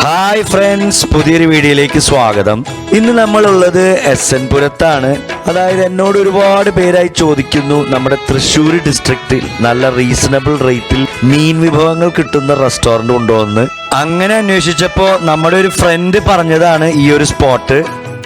Hi friends, പുതിയൊരു വീഡിയോയിലേക്ക് സ്വാഗതം. ഇന്ന് നമ്മളുള്ളത് SN പുരത്താണ്. അതായത് എന്നോട് ഒരുപാട് പേരായി ചോദിക്കുന്നു, നമ്മുടെ തൃശ്ശൂർ ഡിസ്ട്രിക്റ്റിൽ നല്ല റീസണബിൾ റേറ്റിൽ മീൻ വിഭവങ്ങൾ കിട്ടുന്ന റെസ്റ്റോറൻറ്റ് ഉണ്ടോ എന്ന്. അങ്ങനെ അന്വേഷിച്ചപ്പോൾ നമ്മുടെ ഒരു ഫ്രണ്ട് പറഞ്ഞതാണ് ഈ ഒരു സ്പോട്ട്.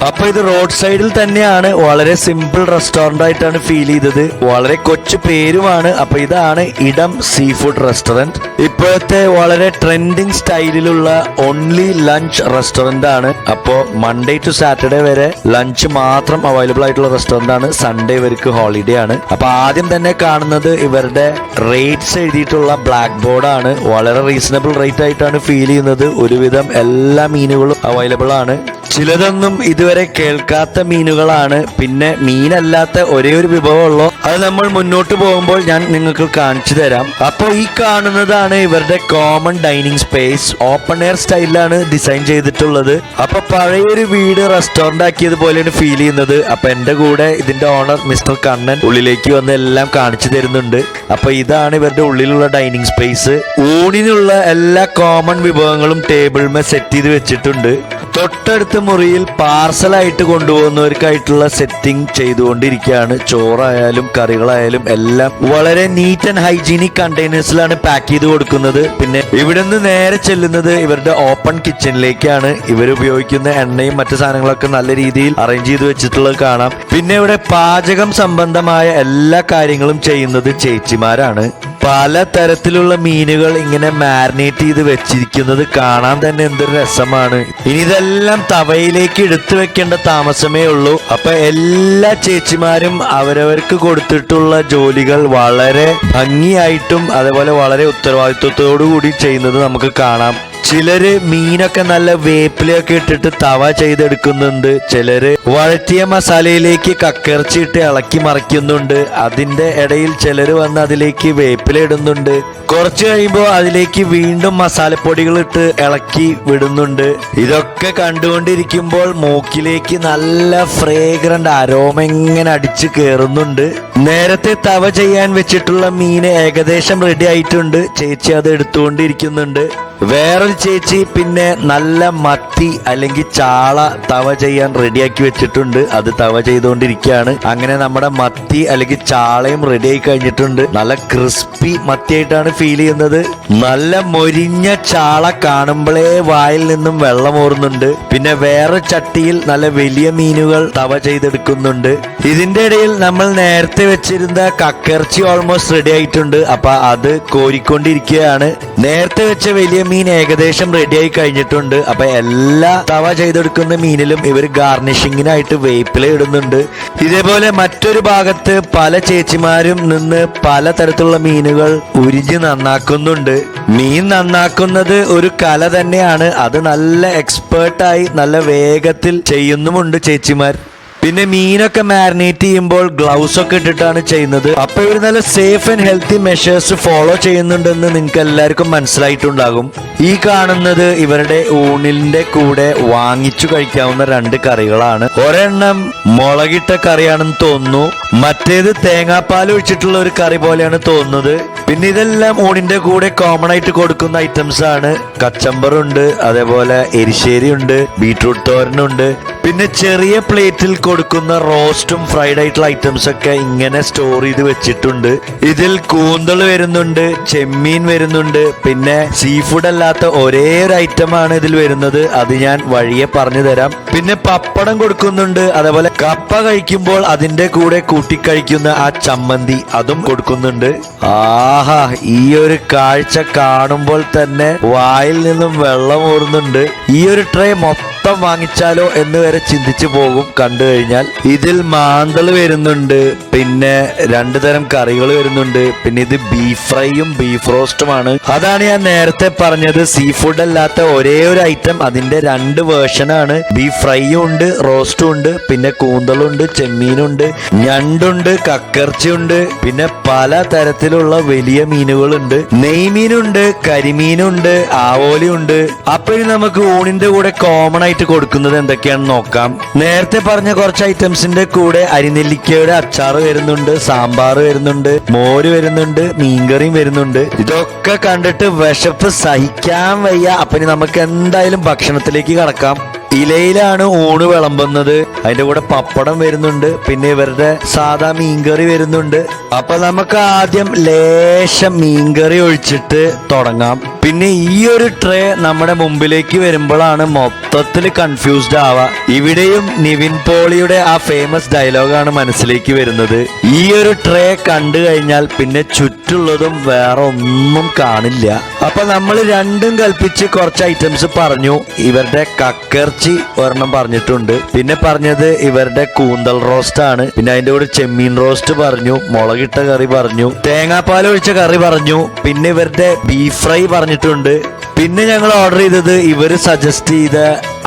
അപ്പൊ ഇത് റോഡ് സൈഡിൽ തന്നെയാണ്. വളരെ സിമ്പിൾ റെസ്റ്റോറന്റ് ആയിട്ടാണ് ഫീൽ ചെയ്തത്. വളരെ കൊച്ചു പേരുമാണ്. അപ്പൊ ഇതാണ് ഇടം സീ ഫുഡ് റെസ്റ്റോറന്റ്. ഇപ്പോഴത്തെ വളരെ ട്രെൻഡിങ് സ്റ്റൈലിലുള്ള ഓൺലി ലഞ്ച് റെസ്റ്റോറന്റ് ആണ്. അപ്പോ മൺഡേ ടു സാറ്റർഡേ വരെ ലഞ്ച് മാത്രം അവൈലബിൾ ആയിട്ടുള്ള റെസ്റ്റോറന്റ് ആണ്. സൺഡേ ഇവർക്ക് ഹോളിഡേ ആണ്. അപ്പൊ ആദ്യം തന്നെ കാണുന്നത് ഇവരുടെ റേറ്റ്സ് എഴുതിയിട്ടുള്ള ബ്ലാക്ക് ബോർഡ് ആണ്. വളരെ റീസണബിൾ റേറ്റ് ആയിട്ടാണ് ഫീൽ ചെയ്യുന്നത്. ഒരുവിധം എല്ലാ മീനുകളും അവൈലബിൾ ആണ്. ചിലതൊന്നും ഇതുവരെ കേൾക്കാത്ത മീനുകളാണ്. പിന്നെ മീനല്ലാത്ത ഒരേ ഒരു വിഭവമുള്ളൂ. അത് നമ്മൾ മുന്നോട്ട് പോകുമ്പോൾ ഞാൻ നിങ്ങൾക്ക് കാണിച്ചു തരാം. അപ്പോൾ ഈ കാണുന്നതാണ് ഇവരുടെ common dining space. Open air സ്റ്റൈലിലാണ് ഡിസൈൻ ചെയ്തിട്ടുള്ളത്. അപ്പൊ പഴയൊരു വീട് റെസ്റ്റോറന്റ് ആക്കിയതുപോലെയാണ് ഫീൽ ചെയ്യുന്നത്. അപ്പൊ എന്റെ കൂടെ ഇതിന്റെ ഓണർ മിസ്റ്റർ കണ്ണൻ ഉള്ളിലേക്ക് വന്ന് എല്ലാം കാണിച്ചു തരുന്നുണ്ട്. അപ്പൊ ഇതാണ് ഇവരുടെ ഉള്ളിലുള്ള ഡൈനിങ് സ്പേസ്. ഊണിനുള്ള എല്ലാ കോമൺ വിഭവങ്ങളും ടേബിൾമേ സെറ്റ് ചെയ്ത് വെച്ചിട്ടുണ്ട്. തൊട്ടടുത്ത മുറിയിൽ പാർസലായിട്ട് കൊണ്ടുപോകുന്നവർക്കായിട്ടുള്ള സെറ്റിംഗ് ചെയ്തുകൊണ്ടിരിക്കുകയാണ്. ചോറായാലും കറികളായാലും എല്ലാം വളരെ നീറ്റ് ആൻഡ് ഹൈജീനിക് കണ്ടെയ്നേഴ്സിലാണ് പാക്ക് ചെയ്ത് കൊടുക്കുന്നത്. പിന്നെ ഇവിടുന്ന് നേരെ ചെല്ലുന്നത് ഇവരുടെ ഓപ്പൺ കിച്ചണിലേക്കാണ്. ഇവർ ഉപയോഗിക്കുന്ന എണ്ണയും മറ്റു സാധനങ്ങളൊക്കെ നല്ല രീതിയിൽ അറേഞ്ച് ചെയ്ത് വെച്ചിട്ടുള്ളത് കാണാം. പിന്നെ ഇവിടെ പാചകം സംബന്ധമായ എല്ലാ കാര്യങ്ങളും ചെയ്യുന്നത് ചേച്ചിമാരാണ്. പല തരത്തിലുള്ള മീനുകൾ ഇങ്ങനെ മാരിനേറ്റ് ചെയ്ത് വെച്ചിരിക്കുന്നത് കാണാൻ തന്നെ എന്തൊരു രസമാണ്. ഇനി ഇതെല്ലാം തവയിലേക്ക് എടുത്തു വെക്കേണ്ട താമസമേ ഉള്ളൂ. അപ്പൊ എല്ലാ ചേച്ചിമാരും അവരവർക്ക് കൊടുത്തിട്ടുള്ള ജോലികൾ വളരെ ഭംഗിയായിട്ടും അതേപോലെ വളരെ ഉത്തരവാദിത്വത്തോടു കൂടി ചെയ്യുന്നത് നമുക്ക് കാണാം. ചിലര് മീനൊക്കെ നല്ല വേപ്പിലൊക്കെ ഇട്ടിട്ട് തവ ചെയ്തെടുക്കുന്നുണ്ട്. ചിലര് വഴറ്റിയ മസാലയിലേക്ക് കക്കിറച്ചി ഇട്ട് ഇളക്കി മറിക്കുന്നുണ്ട്. അതിന്റെ ഇടയിൽ ചിലര് വന്ന് അതിലേക്ക് വേപ്പില ഇടുന്നുണ്ട്. കുറച്ച് കഴിയുമ്പോൾ അതിലേക്ക് വീണ്ടും മസാലപ്പൊടികൾ ഇട്ട് ഇളക്കി വിടുന്നുണ്ട്. ഇതൊക്കെ കണ്ടുകൊണ്ടിരിക്കുമ്പോൾ മൂക്കിലേക്ക് നല്ല ഫ്രേഗ്രന്റ് അരോമ ഇങ്ങനെ അടിച്ചു കയറുന്നുണ്ട്. നേരത്തെ തവ ചെയ്യാൻ വെച്ചിട്ടുള്ള മീന് ഏകദേശം റെഡി ആയിട്ടുണ്ട്. ചേച്ചി അത് എടുത്തുകൊണ്ടിരിക്കുന്നുണ്ട്. വേറൊരു ചേച്ചി പിന്നെ നല്ല മത്തി അല്ലെങ്കിൽ ചാള തവ ചെയ്യാൻ റെഡിയാക്കി വെച്ചിട്ടുണ്ട്. അത് തവ ചെയ്തുകൊണ്ടിരിക്കുകയാണ്. അങ്ങനെ നമ്മുടെ മത്തി അല്ലെങ്കിൽ ചാളയും റെഡി ആയി കഴിഞ്ഞിട്ടുണ്ട്. നല്ല ക്രിസ്പി മത്തിയായിട്ടാണ് ഫീൽ ചെയ്യുന്നത്. നല്ല മൊരിഞ്ഞ ചാള കാണുമ്പോഴേ വായിൽ നിന്നും വെള്ളമൂറുന്നുണ്ട്. പിന്നെ വേറെ ചട്ടിയിൽ നല്ല വലിയ മീനുകൾ തവ ചെയ്തെടുക്കുന്നുണ്ട്. ഇതിന്റെ ഇടയിൽ നമ്മൾ നേരത്തെ വെച്ചിരുന്ന കക്കിറച്ചി ഓൾമോസ്റ്റ് റെഡി ആയിട്ടുണ്ട്. അപ്പൊ അത് കോരിക്കൊണ്ടിരിക്കുകയാണ്. നേരത്തെ വെച്ച വലിയ മീൻ ഏകദേശം റെഡി ആയി കഴിഞ്ഞിട്ടുണ്ട്. അപ്പൊ എല്ലാ തവ ചെയ്തെടുക്കുന്ന മീനിലും ഇവർ ഗാർണിഷിങ്ങിനായിട്ട് വേപ്പില ഇടുന്നുണ്ട്. ഇതേപോലെ മറ്റൊരു ഭാഗത്ത് പല ചേച്ചിമാരും നിന്ന് പല തരത്തിലുള്ള മീനുകൾ ഉരിഞ്ഞ് നന്നാക്കുന്നുണ്ട്. മീൻ നന്നാക്കുന്നത് ഒരു കല തന്നെയാണ്. അത് നല്ല എക്സ്പേർട്ടായി നല്ല വേഗത്തിൽ ചെയ്യുന്നുമുണ്ട് ചേച്ചിമാർ. പിന്നെ മീനൊക്കെ മാരിനേറ്റ് ചെയ്യുമ്പോൾ ഗ്ലൗസ് ഒക്കെ ഇട്ടിട്ടാണ് ചെയ്യുന്നത്. അപ്പൊ ഇവർ നല്ല safe and healthy measures follow ചെയ്യുന്നുണ്ടെന്ന് നിങ്ങൾക്ക് എല്ലാവർക്കും മനസ്സിലായിട്ടുണ്ടാകും. ഈ കാണുന്നത് ഇവരുടെ ഊണിന്റെ കൂടെ വാങ്ങിച്ചു കഴിക്കാവുന്ന 2 കറികളാണ്. ഒരെണ്ണം മുളകിട്ട കറിയാണെന്ന് തോന്നുന്നു. മറ്റേത് തേങ്ങാപ്പാൽ ഒഴിച്ചിട്ടുള്ള ഒരു കറി പോലെയാണ് തോന്നുന്നത്. പിന്നെ ഇതെല്ലാം ഊണിന്റെ കൂടെ കോമൺ ആയിട്ട് കൊടുക്കുന്ന ഐറ്റംസ് ആണ്. കച്ചമ്പറുണ്ട്, അതേപോലെ എരിശ്ശേരി ഉണ്ട്, ബീട്രൂട്ട് തോരനുണ്ട്. പിന്നെ ചെറിയ പ്ലേറ്റിൽ കൊടുക്കുന്ന റോസ്റ്റും ഫ്രൈഡ് ആയിട്ടുള്ള ഐറ്റംസ് ഒക്കെ ഇങ്ങനെ സ്റ്റോർ ചെയ്ത് വെച്ചിട്ടുണ്ട്. ഇതിൽ കൂന്തൾ വരുന്നുണ്ട്, ചെമ്മീൻ വരുന്നുണ്ട്. പിന്നെ സീ ഫുഡ് അല്ലാത്ത ഒരേ ഒരു ഐറ്റമാണ് ഇതിൽ വരുന്നത്. അത് ഞാൻ വഴിയെ പറഞ്ഞു തരാം. പിന്നെ പപ്പടം കൊടുക്കുന്നുണ്ട്. അതേപോലെ കപ്പ കഴിക്കുമ്പോൾ അതിന്റെ കൂടെ കൂട്ടിക്കഴിക്കുന്ന ആ ചമ്മന്തി അതും കൊടുക്കുന്നുണ്ട്. ആഹാ, ഈ ഒരു കാഴ്ച കാണുമ്പോൾ തന്നെ വായിൽ നിന്നും വെള്ളം ഊറുന്നുണ്ട്. ഈ ഒരു ട്രേ മൊത്തം വാങ്ങിച്ചാലോ എന്ന് വരെ ചിന്തിച്ചു പോകും കണ്ടു കഴിഞ്ഞാൽ. ഇതിൽ മാന്തൾ വരുന്നുണ്ട്, പിന്നെ 2 തരം കറികൾ വരുന്നുണ്ട്. പിന്നെ ഇത് ബീഫ് ഫ്രൈയും ബീഫ് റോസ്റ്റുമാണ്. അതാണ് ഞാൻ നേരത്തെ പറഞ്ഞത്, സീ ഫുഡ് അല്ലാത്ത ഒരേ ഒരു ഐറ്റം. അതിന്റെ 2 വേർഷനാണ്. ബീഫ് ഫ്രൈയും ഉണ്ട്, റോസ്റ്റും ഉണ്ട്. പിന്നെ കൂന്തളുണ്ട്, ചെമ്മീനുണ്ട്, ഞണ്ടുണ്ട്, കക്കിറച്ചിയുണ്ട്. പിന്നെ പല തരത്തിലുള്ള വലിയ മീനുകളുണ്ട്. നെയ്മീനുണ്ട്, കരിമീനുണ്ട്, ആവോലിയുണ്ട്. അപ്പൊ ഇനി നമുക്ക് ഊണിന്റെ കൂടെ കോമൺ ആയിട്ട് കൊടുക്കുന്നത് എന്തൊക്കെയാണെന്ന് നോക്കാം. നേരത്തെ പറഞ്ഞ കുറച്ച് ഐറ്റംസിന്റെ കൂടെ അരിനെല്ലിക്കയുടെ അച്ചാറ് വരുന്നുണ്ട്, സാമ്പാർ വരുന്നുണ്ട്, മോര് വരുന്നുണ്ട്, മീൻകറിയും വരുന്നുണ്ട്. ഇതൊക്കെ കണ്ടിട്ട് വിശപ്പ് സഹിക്കാൻ വയ്യ. അപ്പൊ ഇനി നമുക്ക് എന്തായാലും ഭക്ഷണത്തിലേക്ക് കടക്കാം. ഇലയിലാണ് ഊണ് വിളമ്പുന്നത്. അതിന്റെ കൂടെ പപ്പടം വരുന്നുണ്ട്, പിന്നെ ഇവരുടെ സാധാ മീൻകറി വരുന്നുണ്ട്. അപ്പൊ നമുക്ക് ആദ്യം ലേശം മീൻകറി ഒഴിച്ചിട്ട് തുടങ്ങാം. പിന്നെ ഈ ഒരു ട്രേ നമ്മുടെ മുമ്പിലേക്ക് വരുമ്പോഴാണ് മൊത്തത്തിൽ കൺഫ്യൂസ്ഡ് ആവുക. ഇവിടെയും നിവിൻ പോളിയുടെ ആ ഫേമസ് ഡയലോഗാണ് മനസ്സിലേക്ക് വരുന്നത്. ഈ ഒരു ട്രേ കണ്ടു കഴിഞ്ഞാൽ പിന്നെ ചുറ്റുള്ളതും വേറെ ഒന്നും കാണില്ല. അപ്പൊ നമ്മൾ രണ്ടും കൽപ്പിച്ച് കുറച്ച് ഐറ്റംസ് പറഞ്ഞു. ഇവരുടെ കക്കർച്ചി ഒരെണ്ണം പറഞ്ഞിട്ടുണ്ട്, പിന്നെ പറഞ്ഞത് ഇവരുടെ കൂന്തൽ റോസ്റ്റ് ആണ്, പിന്നെ അതിന്റെ കൂടെ ചെമ്മീൻ റോസ്റ്റ് പറഞ്ഞു, മുളകിട്ട കറി പറഞ്ഞു, തേങ്ങാപ്പാൽ ഒഴിച്ച കറി പറഞ്ഞു, പിന്നെ ഇവരുടെ ബീഫ് ഫ്രൈ പറഞ്ഞിട്ടുണ്ട്. പിന്നെ ഞങ്ങൾ ഓർഡർ ചെയ്തത് ഇവര് സജസ്റ്റ് ചെയ്ത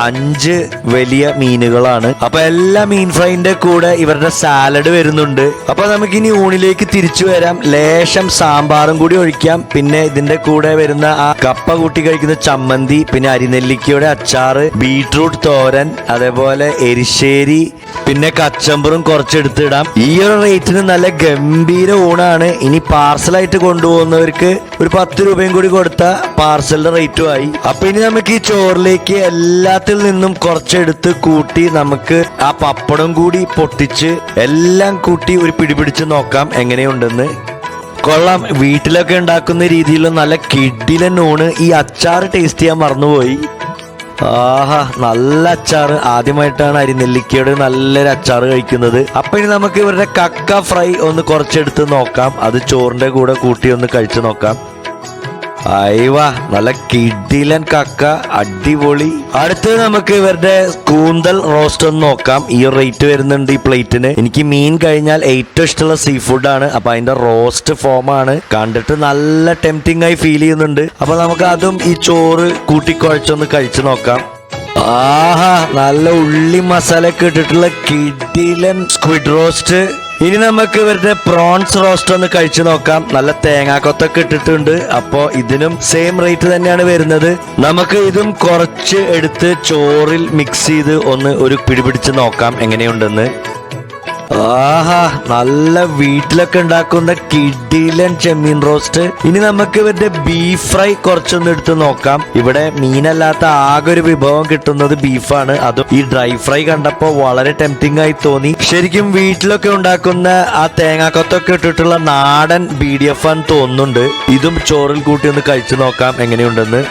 5 വലിയ മീനുകളാണ്. അപ്പൊ എല്ലാ മീൻ ഫ്രൈന്റെ കൂടെ ഇവരുടെ സാലഡ് വരുന്നുണ്ട്. അപ്പൊ നമുക്കിനി ഊണിലേക്ക് തിരിച്ചു വരാം. ലേശം സാമ്പാറും കൂടി ഒഴിക്കാം. പിന്നെ ഇതിന്റെ കൂടെ വരുന്ന ആ കപ്പ കൂട്ടി കഴിക്കുന്ന ചമ്മന്തി, പിന്നെ അരിനെല്ലിക്കയുടെ അച്ചാറ്, ബീട്രൂട്ട് തോരൻ, അതേപോലെ എരിശ്ശേരി, പിന്നെ കച്ചമ്പറും കുറച്ചെടുത്തിടാം. ഈ ഒരു റേറ്റിന് നല്ല ഗംഭീര ഊണാണ്. ഇനി പാർസലായിട്ട് കൊണ്ടുപോകുന്നവർക്ക് ഒരു 10 രൂപയും കൂടി കൊടുത്ത പാർസലിന്റെ റേറ്റും ആയി. അപ്പൊ ഇനി നമുക്ക് ഈ ചോറിലേക്ക് എല്ലാത്തിൽ നിന്നും കുറച്ചെടുത്ത് കൂട്ടി നമുക്ക് ആ പപ്പടം കൂടി പൊട്ടിച്ച് എല്ലാം കൂട്ടി ഒരു പിടിപിടിച്ച് നോക്കാം എങ്ങനെയുണ്ടെന്ന്. കൊള്ളാം. വീട്ടിലൊക്കെ ഉണ്ടാക്കുന്ന രീതിയിൽ നല്ല കിടിലൻ ഊണ്. ഈ അച്ചാർ ടേസ്റ്റ് ചെയ്യാൻ മറന്നുപോയി. ആഹാ, നല്ല അച്ചാറ്. ആദ്യമായിട്ടാണ് അരിനെല്ലിക്കയുടെ നല്ലൊരു അച്ചാറ് കഴിക്കുന്നത്. അപ്പൊ ഇനി നമുക്ക് ഇവരുടെ കക്ക ഫ്രൈ ഒന്ന് കുറച്ചെടുത്ത് നോക്കാം. അത് ചോറിന്റെ കൂടെ കൂട്ടി ഒന്ന് കഴിച്ചു നോക്കാം. അയ്യവാ, നല്ല കിടിലൻ കക്ക, അടിപൊളി. അടുത്തത് നമുക്ക് ഇവരുടെ കൂന്തൽ റോസ്റ്റ് ഒന്ന് നോക്കാം. ഈ റേറ്റ് വരുന്നുണ്ട് ഈ പ്ലേറ്റിന്. എനിക്ക് മീൻ കഴിഞ്ഞാൽ ഏറ്റവും ഇഷ്ടമുള്ള സീ ഫുഡാണ്. അപ്പൊ അതിന്റെ റോസ്റ്റ് ഫോമാണ്. കണ്ടിട്ട് നല്ല ടെംപ്റ്റിംഗ് ആയി ഫീൽ ചെയ്യുന്നുണ്ട്. അപ്പൊ നമുക്ക് അതും ഈ ചോറ് കൂട്ടിക്കുഴച്ചൊന്ന് കഴിച്ചു നോക്കാം. ആഹാ, നല്ല ഉള്ളി മസാല ഒക്കെ ഇട്ടിട്ടുള്ള കിടിലൻ സ്ക്വിഡ് റോസ്റ്റ്. ഇനി നമുക്ക് ഇവരുടെ പ്രോൺസ് റോസ്റ്റ് ഒന്ന് കഴിച്ചു നോക്കാം. നല്ല തേങ്ങാക്കൊത്തൊക്കെ ഇട്ടിട്ടുണ്ട്. അപ്പോ ഇതിനും സെയിം റേറ്റ് തന്നെയാണ് വരുന്നത്. നമുക്ക് ഇതും കുറച്ച് എടുത്ത് ചോറിൽ മിക്സ് ചെയ്ത് ഒന്ന് ഒരു പിടിപിടിച്ച് നോക്കാം എങ്ങനെയുണ്ടെന്ന്. ആഹാ, നല്ല വീട്ടിലൊക്കെ ഉണ്ടാക്കുന്ന കിടിലൻ ചെമ്മീൻ റോസ്റ്റ്. ഇനി നമുക്ക് ഇവരുടെ ബീഫ് ഫ്രൈ കുറച്ചൊന്ന് എടുത്ത് നോക്കാം. ഇവിടെ മീനല്ലാത്ത ആകെ ഒരു വിഭവം കിട്ടുന്നത് ബീഫാണ്. അതും ഈ ഡ്രൈ ഫ്രൈ കണ്ടപ്പോൾ വളരെ ടെംപ്റ്റിംഗ് ആയി തോന്നി. ശരിക്കും വീട്ടിലൊക്കെ ഉണ്ടാക്കുന്ന ആ തേങ്ങാക്കൊത്തൊക്കെ ഇട്ടിട്ടുള്ള നാടൻ BDF ആണെന്ന് തോന്നുന്നുണ്ട്. ഇതും ചോറിൽ കൂട്ടി ഒന്ന് കഴിച്ചു നോക്കാം എങ്ങനെയുണ്ടെന്ന്.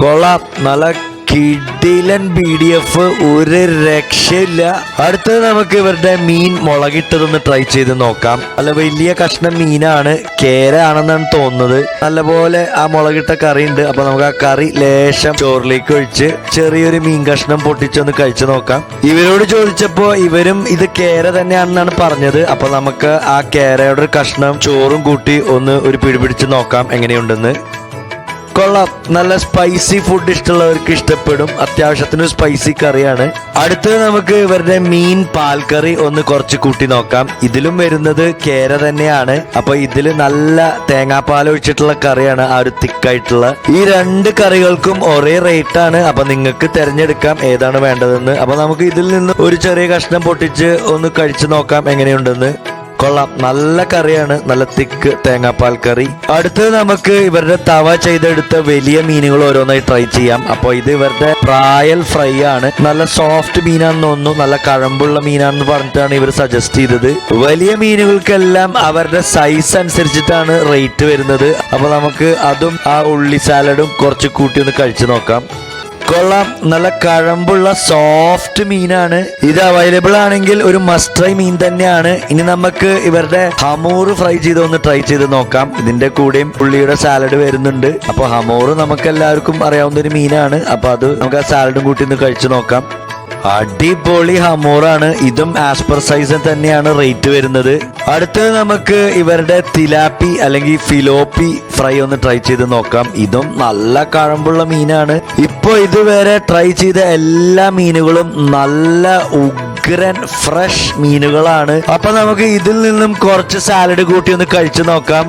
കൊള്ളാം, നല്ല കിടിലൻ BDF, ഒരു രക്ഷയില്ല. അടുത്തത് നമുക്ക് ഇവരുടെ മീൻ മുളകിട്ടതൊന്ന് ട്രൈ ചെയ്ത് നോക്കാം. നല്ല വലിയ കഷ്ണം മീനാണ്, കേര ആണെന്നാണ് തോന്നുന്നത്. നല്ലപോലെ ആ മുളകിട്ട കറി ഉണ്ട്. അപ്പൊ നമുക്ക് ആ കറി ലേശം ചോറിലേക്ക് ഒഴിച്ച് ചെറിയൊരു മീൻ കഷ്ണം പൊട്ടിച്ചൊന്ന് കഴിച്ചു നോക്കാം. ഇവരോട് ചോദിച്ചപ്പോ ഇവരും ഇത് കേര തന്നെയാണെന്നാണ് പറഞ്ഞത്. അപ്പൊ നമുക്ക് ആ കേരയുടെ ഒരു കഷ്ണം ചോറും കൂട്ടി ഒന്ന് ഒരു പിടിപിടിച്ച് നോക്കാം എങ്ങനെയുണ്ടെന്ന്. കൊള്ളാം, നല്ല സ്പൈസി ഫുഡ് ഇഷ്ടമുള്ളവർക്ക് ഇഷ്ടപ്പെടും. അത്യാവശ്യത്തിന് സ്പൈസി കറിയാണ്. അടുത്തത് നമുക്ക് ഇവരുടെ മീൻ പാൽക്കറി ഒന്ന് കുറച്ച് കൂട്ടി നോക്കാം. ഇതിലും വരുന്നത് കേര തന്നെയാണ്. അപ്പൊ ഇതില് നല്ല തേങ്ങാപ്പാൽ ഒഴിച്ചിട്ടുള്ള കറിയാണ്, ആ ഒരു തിക്കായിട്ടുള്ള. ഈ 2 കറികൾക്കും ഒരേ റേറ്റ് ആണ്. അപ്പൊ നിങ്ങൾക്ക് തിരഞ്ഞെടുക്കാം ഏതാണ് വേണ്ടതെന്ന്. അപ്പൊ നമുക്ക് ഇതിൽ നിന്ന് ഒരു ചെറിയ കഷ്ണം പൊട്ടിച്ച് ഒന്ന് കഴിച്ചു നോക്കാം എങ്ങനെയുണ്ടെന്ന്. കൊള്ളാം, നല്ല കറിയാണ്, നല്ല തിക്ക് തേങ്ങാപ്പാൽ കറി. അടുത്തത് നമുക്ക് ഇവരുടെ തവ ചെയ്തെടുത്ത വലിയ മീനുകൾ ഓരോന്നായി ട്രൈ ചെയ്യാം. അപ്പോൾ ഇത് ഇവരുടെ പ്രായൽ ഫ്രൈ ആണ്. നല്ല സോഫ്റ്റ് മീനാണെന്ന് തോന്നുന്നു, നല്ല കഴമ്പുള്ള മീനാണെന്ന് പറഞ്ഞിട്ടാണ് ഇവർ സജസ്റ്റ് ചെയ്തത്. വലിയ മീനുകൾക്കെല്ലാം അവരുടെ സൈസ് അനുസരിച്ചിട്ടാണ് റേറ്റ് വരുന്നത്. അപ്പൊ നമുക്ക് അതും ആ ഉള്ളി സാലഡും കുറച്ച് കൂട്ടി ഒന്ന് കഴിച്ചു നോക്കാം. കൊള്ളാം, നല്ല കഴമ്പുള്ള സോഫ്റ്റ് മീനാണ്. ഇത് അവൈലബിൾ ആണെങ്കിൽ ഒരു മസ്റ്റ് ട്രൈ മീൻ തന്നെയാണ്. ഇനി നമുക്ക് ഇവരുടെ ഹമൂർ ഫ്രൈ ചെയ്ത് ഒന്ന് ട്രൈ ചെയ്ത് നോക്കാം. ഇതിന്റെ കൂടെയും ഉള്ളിയുടെ സാലഡ് വരുന്നുണ്ട്. അപ്പൊ ഹമൂർ നമുക്ക് എല്ലാവർക്കും അറിയാവുന്ന ഒരു മീനാണ്. അപ്പൊ അത് നമുക്ക് ആ സാലഡും കൂട്ടി ഒന്ന് കഴിച്ചു നോക്കാം. അടിപൊളി ഹമൂറാണ്. ഇതും ആസ് പെർ സൈസ് തന്നെയാണ് റേറ്റ് വരുന്നത്. അടുത്തത് നമുക്ക് ഇവരുടെ തിലാപ്പി അല്ലെങ്കിൽ ഫിലോപ്പി ഫ്രൈ ഒന്ന് ട്രൈ ചെയ്ത് നോക്കാം. ഇതും നല്ല കഴമ്പുള്ള മീനാണ്. ഇപ്പൊ ഇതുവരെ ട്രൈ ചെയ്ത എല്ലാ മീനുകളും നല്ല ഉഗ്രൻ ഫ്രഷ് മീനുകളാണ്. അപ്പൊ നമുക്ക് ഇതിൽ നിന്നും കുറച്ച് സാലഡ് കൂട്ടി ഒന്ന് കഴിച്ചു നോക്കാം.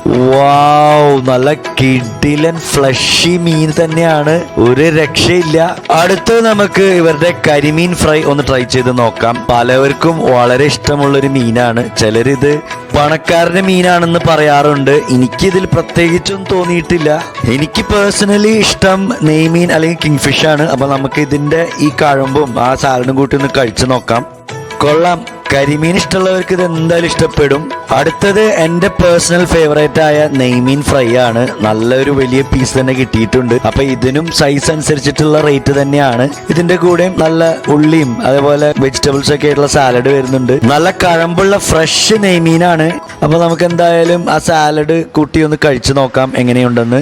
വാവ്, നല്ല കിടിലൻ ഫ്ലഷി മീൻ തന്നെയാണ്, ഒരു രക്ഷയില്ല. അടുത്ത് നമുക്ക് ഇവരുടെ കരിമീൻ ഫ്രൈ ഒന്ന് ട്രൈ ചെയ്ത് നോക്കാം. പലവർക്കും വളരെ ഇഷ്ടമുള്ളൊരു മീനാണ്. ചിലരിത് പണക്കാരന്റെ മീനാണെന്ന് പറയാറുണ്ട്. എനിക്കിതിൽ പ്രത്യേകിച്ചൊന്നും തോന്നിയിട്ടില്ല. എനിക്ക് പേഴ്സണലി ഇഷ്ടം നെയ്മീൻ അല്ലെങ്കിൽ കിങ് ഫിഷ് ആണ്. അപ്പൊ നമുക്ക് ഇതിന്റെ ഈ കഴമ്പും ആ സാലഡും കൂട്ടി ഒന്ന് കഴിച്ചു നോക്കാം. കൊള്ളാം, കരിമീൻ ഇഷ്ടമുള്ളവർക്ക് ഇത് എന്തായാലും ഇഷ്ടപ്പെടും. അടുത്തത് എൻ്റെ പേഴ്സണൽ ഫേവറേറ്റ് ആയ നെയ്മീൻ ഫ്രൈ ആണ്. നല്ലൊരു വലിയ പീസ് തന്നെ കിട്ടിയിട്ടുണ്ട്. അപ്പൊ ഇതിനും സൈസ് അനുസരിച്ചിട്ടുള്ള റേറ്റ് തന്നെയാണ്. ഇതിന്റെ കൂടെയും നല്ല ഉള്ളിയും അതേപോലെ വെജിറ്റബിൾസ് ഒക്കെ ആയിട്ടുള്ള സാലഡ് വരുന്നുണ്ട്. നല്ല കഴമ്പുള്ള ഫ്രഷ് നെയ്മീനാണ്. അപ്പൊ നമുക്ക് എന്തായാലും ആ സാലഡ് കൂട്ടി ഒന്ന് കഴിച്ചു നോക്കാം എങ്ങനെയുണ്ടെന്ന്.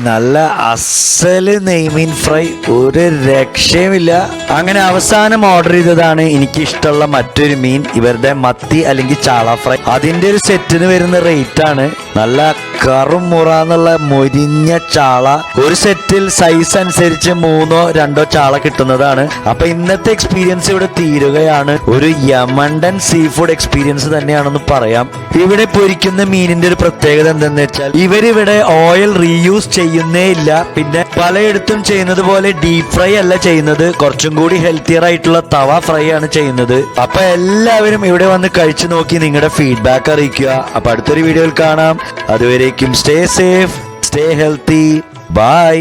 നല്ല അസല് നെയ്മീൻ ഫ്രൈ, ഒരു രക്ഷയുമില്ല. അങ്ങനെ അവസാനം ഓർഡർ ചെയ്തതാണ് എനിക്ക് ഇഷ്ടമുള്ള മറ്റൊരു മീൻ, ഇവരുടെ മത്തി അല്ലെങ്കിൽ ചാള ഫ്രൈ. അതിന്റെ ഒരു സെറ്റിന് വരുന്ന റേറ്റ് ആണ്. നല്ല കറുമുറാന്നുള്ള മൊരിഞ്ഞ ചാള, ഒരു സെറ്റിൽ സൈസ് അനുസരിച്ച് 3 or 2 ചാള കിട്ടുന്നതാണ്. അപ്പൊ ഇന്നത്തെ എക്സ്പീരിയൻസ് ഇവിടെ തീരുകയാണ്. ഒരു യമണ്ടൻ സീ ഫുഡ് എക്സ്പീരിയൻസ് തന്നെയാണെന്ന് പറയാം. ഇവിടെ പൊരിക്കുന്ന മീനിന്റെ ഒരു പ്രത്യേകത എന്തെന്ന് വെച്ചാൽ ഇവരിവിടെ ഓയിൽ റീയൂസ് ചെയ്യുന്നേ ഇല്ല. പിന്നെ പലയിടത്തും ചെയ്യുന്നത് പോലെ ഡീപ് ഫ്രൈ അല്ല ചെയ്യുന്നത്, കുറച്ചും കൂടി ഹെൽത്തിയർ ആയിട്ടുള്ള തവ ഫ്രൈ ആണ് ചെയ്യുന്നത്. അപ്പൊ എല്ലാവരും ഇവിടെ വന്ന് കഴിച്ചു നോക്കി നിങ്ങളുടെ ഫീഡ്ബാക്ക് അറിയിക്കുക. അപ്പൊ അടുത്തൊരു വീഡിയോയിൽ കാണാം. അതുവരേക്കും stay safe, stay healthy, by.